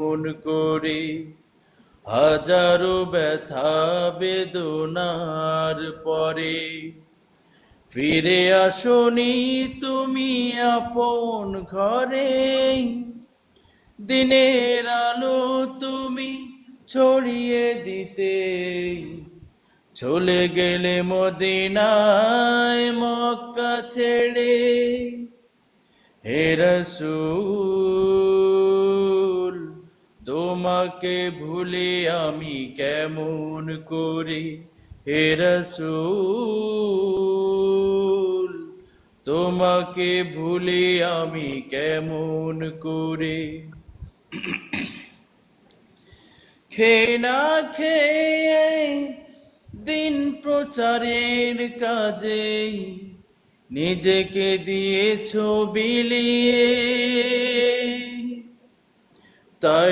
মন করে হাজারো ব্যথা বেদনার পরে ফিরে আসনি তুমি আপন ঘরে, দিনের আলো তুমি ছড়িয়ে দিতে চলে গেলে মদিনায় মক্কা ছেড়ে। হে রাসূল তোমাকে ভুলে আমি কেমন করে, হে রাসূল তোমাকে ভুলে আমি কেমন করে। খেয়ে না খেয়ে দিন প্রচারের কাজে নিজেকে দিয়েছো বিলিয়ে, তাই